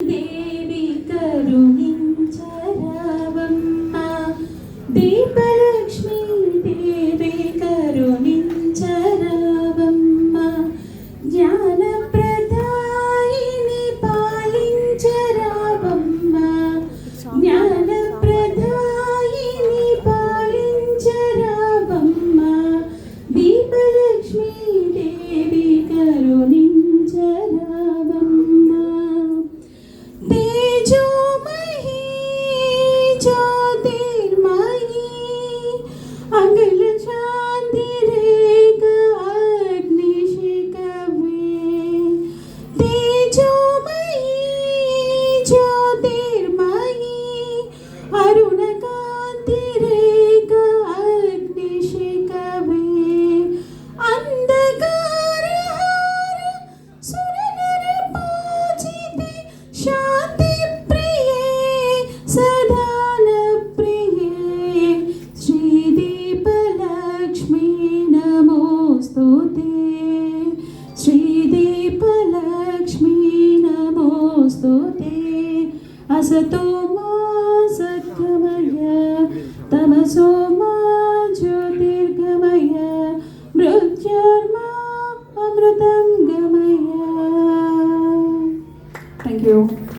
దేవి కరుణించరావమ్మ దీపలక్ష్మీ దేవి కరుణించరావమ్మ జ్ఞానప్రదాయిని పాలించరావమ్మ జ్ఞానప్రదాయిని పాలించరావమ్మ దీపలక్ష్మీ దేవి కరుణించరావమ్మ తేజోమహీ జ్యోతిర్మయీ అఖిల శాంతి రేఖ అగ్నిశిఖవే తేజోమయీ జ్యోతిర్మయీ అరుణ కాంతి రేఖ అగ్నిశిఖవే అంధకారహార సురనర పూజితే శాంతి ప్రియే సదాన ప్రియే శ్రీదీపలక్ష్మీ నమోస్తుతే శ్రీదీపలక్ష్మీ నమోస్తుతే అసతో మా సద్గమయ తమసో మా జ్యోతిర్గమయ మృత్యోర్మా అమృతం